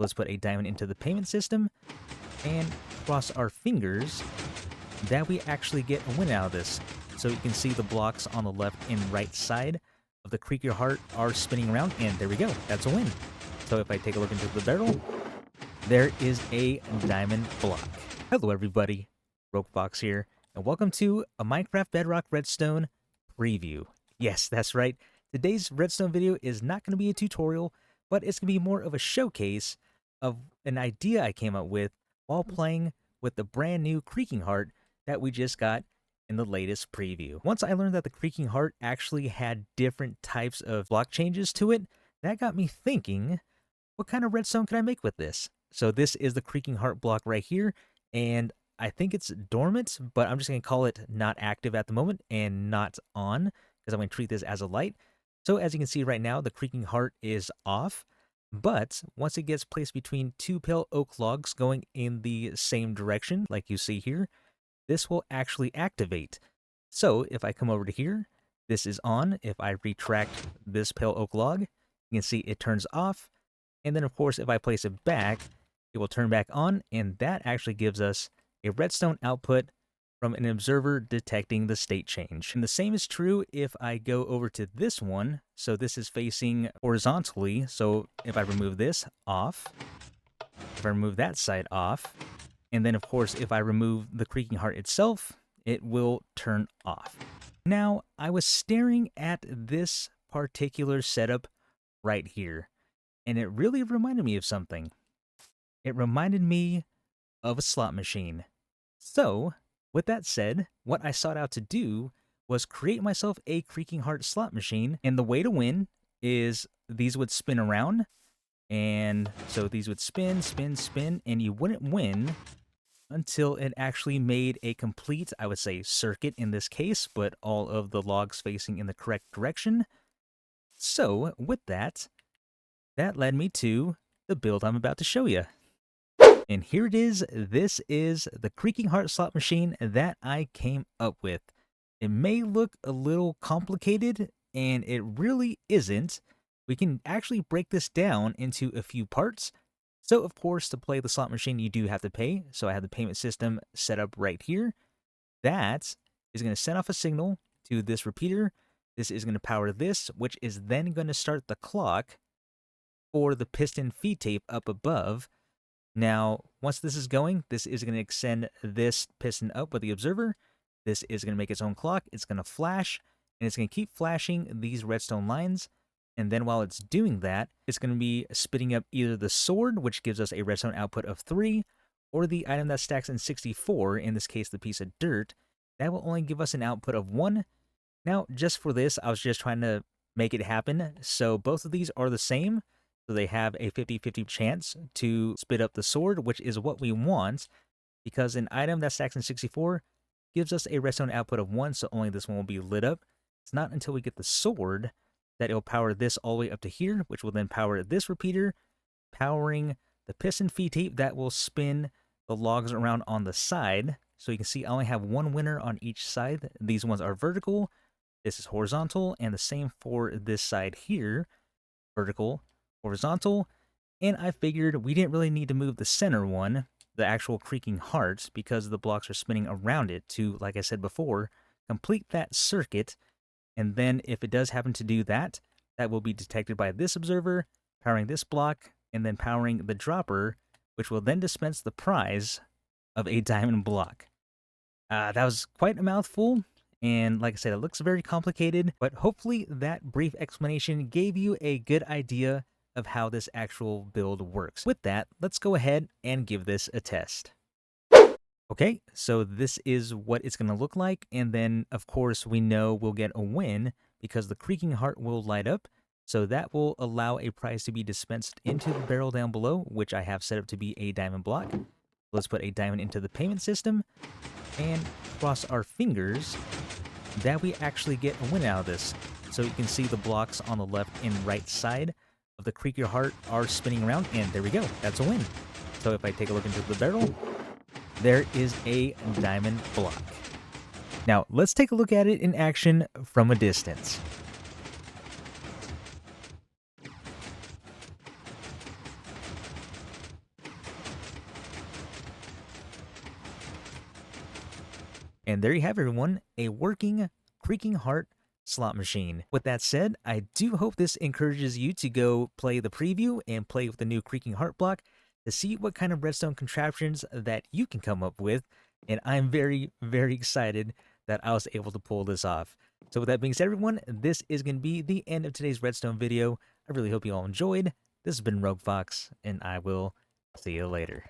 Let's put a diamond into the payment system and cross our fingers that we actually get a win out of this. So you can see the blocks on the left and right side of the Creaking Heart are spinning around, and there we go. That's a win. So if I take a look into the barrel, there is a diamond block. Hello everybody, Fox here, and welcome to a Minecraft Bedrock Redstone preview. Yes, that's right. Today's Redstone video is not going to be a tutorial, but it's going to be more of a showcase of an idea I came up with while playing with the brand new Creaking Heart that we just got in the latest preview. Once I learned that the Creaking Heart actually had different types of block changes to it, that got me thinking, what kind of redstone can I make with this? So this is the Creaking Heart block right here, and I think it's dormant, but I'm just going to call it not active at the moment and not on, because I'm going to treat this as a light. So as you can see right now, the Creaking Heart is off, but once it gets placed between two pale oak logs going in the same direction, like you see here, this will actually activate. So if I come over to here, this is on. If I retract this pale oak log, you can see it turns off. And then of course, if I place it back, it will turn back on, and that actually gives us a redstone output from an observer detecting the state change. And the same is true if I go over to this one. So this is facing horizontally. So if I remove this off, if I remove that side off, and then of course if I remove the Creaking Heart itself, it will turn off. Now I was staring at this particular setup right here, and it really reminded me of something. It reminded me of a slot machine. So with that said, what I sought out to do was create myself a Creaking Heart slot machine, and the way to win is these would spin around, and so these would spin, spin, spin, and you wouldn't win until it actually made a complete, I would say, circuit in this case, but all of the logs facing in the correct direction. So with that, that led me to the build I'm about to show you. And here it is. This is the Creaking Heart slot machine that I came up with. It may look a little complicated, and it really isn't. We can actually break this down into a few parts. So of course, to play the slot machine, you do have to pay. So I have the payment system set up right here. That is going to send off a signal to this repeater. This is going to power this, which is then going to start the clock for the piston feed tape up above. Now, once this is going, this is going to extend this piston up with the observer. This is going to make its own clock. It's going to flash, and it's going to keep flashing these redstone lines. And then while it's doing that, it's going to be spitting up either the sword, which gives us a redstone output of 3, or the item that stacks in 64, in this case the piece of dirt. That will only give us an output of 1. Now, just for this, I was just trying to make it happen. So both of these are the same. So they have a 50-50 chance to spit up the sword, which is what we want, because an item that stacks in 64 gives us a redstone output of 1, so only this one will be lit up. It's not until we get the sword that it'll power this all the way up to here, which will then power this repeater, powering the piston feed tape that will spin the logs around on the side. So you can see I only have one winner on each side. These ones are vertical, this is horizontal, and the same for this side here, vertical, horizontal. And I figured we didn't really need to move the center one, the actual Creaking Heart, because the blocks are spinning around it to, like I said before, complete that circuit. And then if it does happen to do that, that will be detected by this observer, powering this block, and then powering the dropper, which will then dispense the prize of a diamond block. That was quite a mouthful, and like I said, it looks very complicated, but hopefully that brief explanation gave you a good idea of how this actual build works. With that, let's go ahead and give this a test. Okay, so this is what it's going to look like, and then of course we know we'll get a win because the Creaking Heart will light up, so that will allow a prize to be dispensed into the barrel down below, which I have set up to be a diamond block. Let's put a diamond into the payment system and cross our fingers that we actually get a win out of this. So you can see the blocks on the left and right side of the Creaking Heart are spinning around, and there we go, that's a win. So if I take a look into the barrel, there is a diamond block. Now, let's take a look at it in action from a distance. And there you have it, everyone, a working Creaking Heart slot machine. With that said, I do hope this encourages you to go play the preview and play with the new Creaking Heart block to see what kind of redstone contraptions that you can come up with. And I'm very, very excited that I was able to pull this off. So with that being said, everyone, this is going to be the end of today's redstone video. I really hope you all enjoyed. This has been Rogue Fox, and I will see you later.